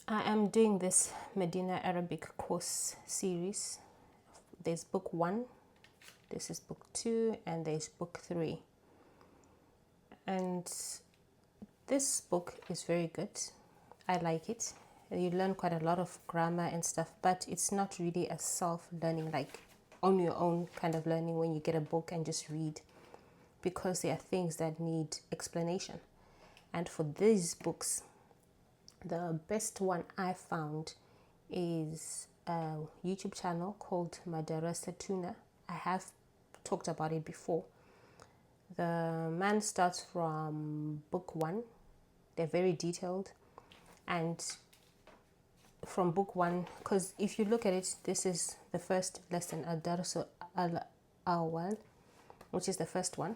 I am doing this Madinah Arabic course series. There's book 1, this is book 2, and there's book 3. And this book is very good. I like it. You learn quite a lot of grammar and stuff, but it's not really a self-learning, like on your own kind of learning when you get a book and just read, because there are things that need explanation. And for these books, the best one I found is a YouTube channel called Madinah Tuna. I have talked about it before. The man starts from book 1. They're very detailed. And from book 1, because if you look at it, this is the first lesson, Ad-Darsu al-Awwal, which is the first one.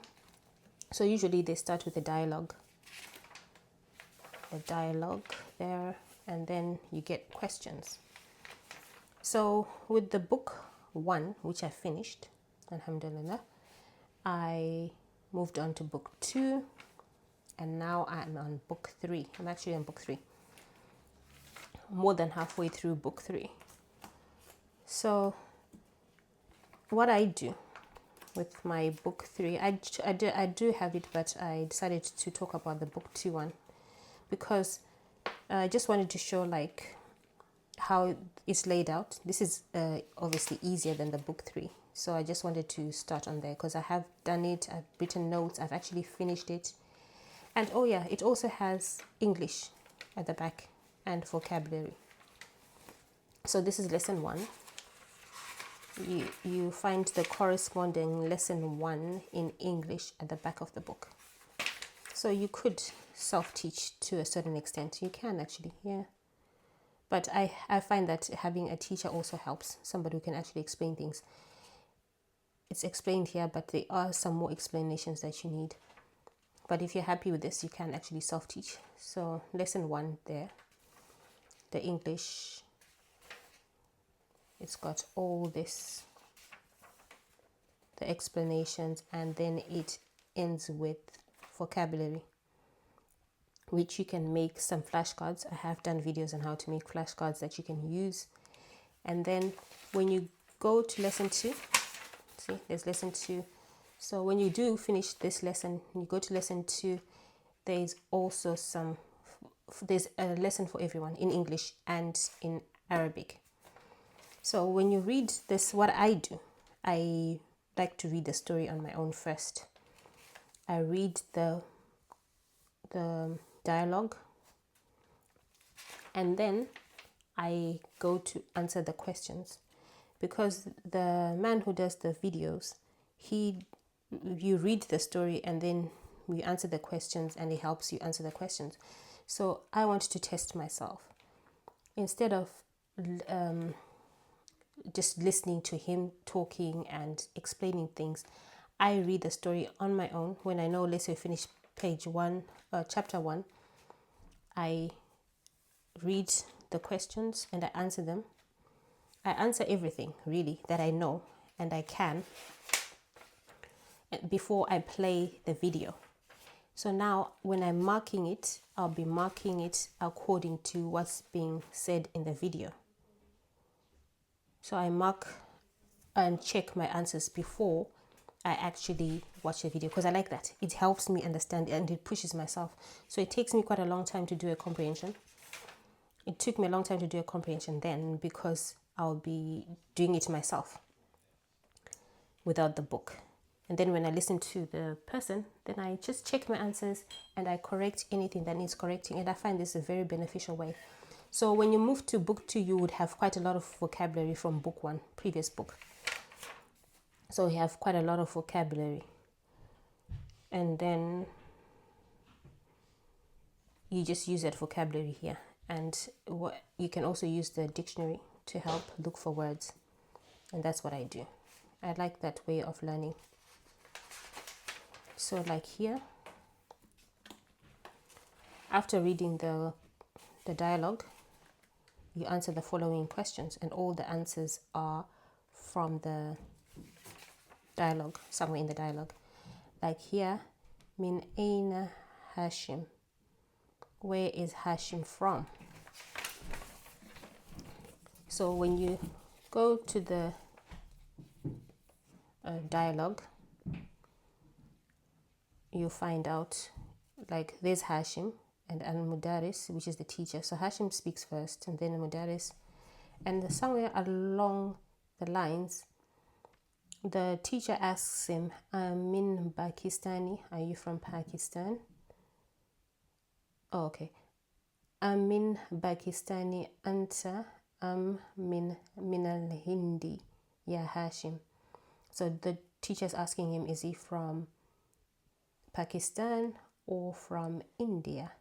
So usually they start with a dialogue there, and then you get questions. So with the book 1, which I finished, alhamdulillah, I moved on to book 2, and now I'm on book 3. I'm actually on book 3, more than halfway through book 3. So what I do with my book 3, I do have it, but I decided to talk about the book 2 one, because I just wanted to show like how it's laid out. This is obviously easier than the book 3, so I just wanted to start on there because I have done it, I've written notes, I've actually finished it. And oh yeah, it also has English at the back and vocabulary. So this is lesson 1. You find the corresponding lesson 1 in English at the back of the book. So you could self-teach to a certain extent. You can actually, yeah. But I find that having a teacher also helps, somebody who can actually explain things. It's explained here, but there are some more explanations that you need. But if you're happy with this, you can actually self-teach. So lesson 1 there, the English, it's got all this, the explanations, and then it ends with vocabulary, which you can make some flashcards. I have done videos on how to make flashcards that you can use. And then when you go to lesson 2, see, there's lesson 2. So when you do finish this lesson, you go to lesson 2, there's also there's a lesson for everyone in English and in Arabic. So when you read this, what I do, I like to read the story on my own first. I read the dialogue, and then I go to answer the questions, because the man who does the videos, you read the story and then we answer the questions, and it helps you answer the questions. So I want to test myself. Instead of just listening to him talking and explaining things, I read the story on my own. When I know, let's say, finish page 1, chapter 1, I read the questions and I answer them. I answer everything really that I know and I can before I play the video. So now when I'm marking it, I'll be marking it according to what's being said in the video. So I mark and check my answers before I actually watch the video, because I like that. It helps me understand and it pushes myself. So it takes me quite a long time to do a comprehension. It took me a long time to do a comprehension then, because I'll be doing it myself without the book. And then when I listen to the person, then I just check my answers and I correct anything that needs correcting. And I find this a very beneficial way. So when you move to book 2, you would have quite a lot of vocabulary from book 1, previous book. So you have quite a lot of vocabulary. And then you just use that vocabulary here. And you can also use the dictionary to help look for words. And that's what I do. I like that way of learning. So like here, after reading the dialogue, you answer the following questions, and all the answers are from the dialogue, somewhere in the dialogue. Like here, min aina Hashim, where is Hashim from? So when you go to the dialogue, you find out like there's Hashim and Al-Mudaris, which is the teacher. So Hashim speaks first and then Al-Mudaris. And somewhere along the lines, the teacher asks him, Min Pakistani, are you from Pakistan? Oh, okay. Min Pakistani anta min al-Hindi, ya Hashim. So the teacher is asking him, is he from Pakistan or from India?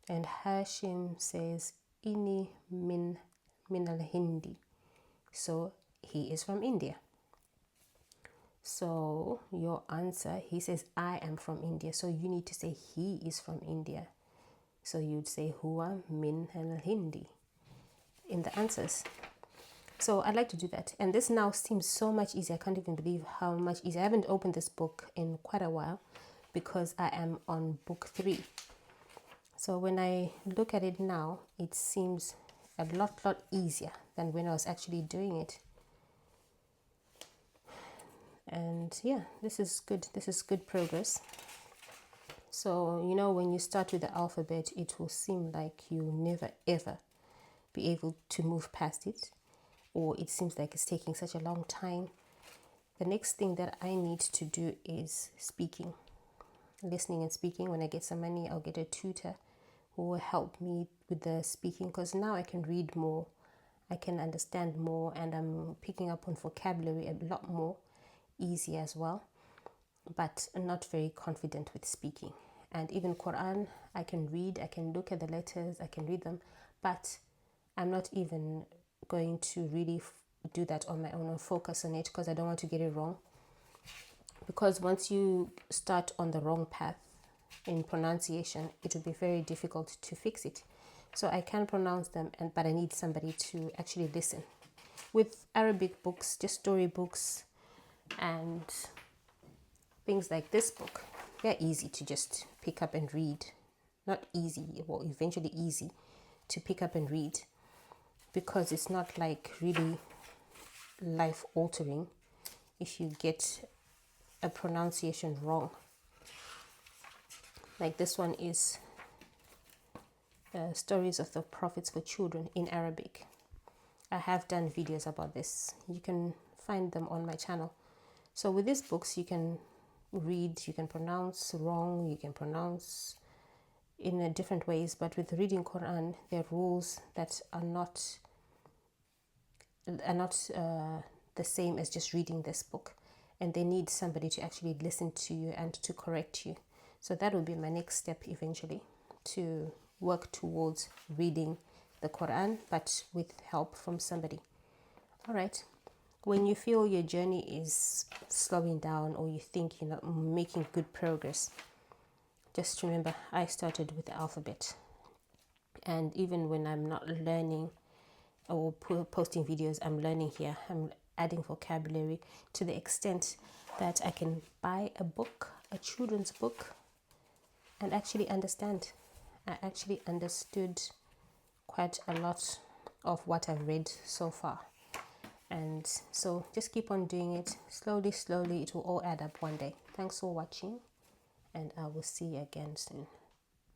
And Hashim says, Ini min al-Hindi. So he is from India. So your answer, he says, I am from India. So you need to say he is from India. So you'd say huwa min al-Hindi in the answers. So I like to do that. And this now seems so much easier. I can't even believe how much easier. I haven't opened this book in quite a while because I am on book 3. So when I look at it now, it seems a lot easier than when I was actually doing it. And yeah, this is good. This is good progress. So, you know, when you start with the alphabet, it will seem like you never ever be able to move past it, or it seems like it's taking such a long time. The next thing that I need to do is speaking, listening and speaking. When I get some money, I'll get a tutor who will help me with the speaking, because now I can read more, I can understand more, and I'm picking up on vocabulary a lot more easy as well, but I'm not very confident with speaking. And even Quran, I can read, I can look at the letters, I can read them, but I'm not even going to really do that on my own or focus on it, because I don't want to get it wrong. Because once you start on the wrong path in pronunciation, it will be very difficult to fix it. So I can pronounce them, but I need somebody to actually listen. With Arabic books, just story books and things like this book, they're easy to just pick up and read. Not easy, well, eventually easy to pick up and read, because it's not like really life altering if you get a pronunciation wrong. Like this one is Stories of the Prophets for Children in Arabic. I have done videos about this. You can find them on my channel. So with these books, you can read, you can pronounce wrong, you can pronounce in different ways. But with reading Quran, there are rules that are not the same as just reading this book, and they need somebody to actually listen to you and to correct you. So that will be my next step eventually, to work towards reading the Quran, but with help from somebody. All right. When you feel your journey is slowing down, or you think you're not making good progress, just remember I started with the alphabet. And even when I'm not learning or posting videos, I'm learning here. I'm adding vocabulary to the extent that I can buy a book, a children's book, and actually understand. I actually understood quite a lot of what I've read so far. And so just keep on doing it. Slowly, it will all add up one day. Thanks for watching, and I will see you again soon.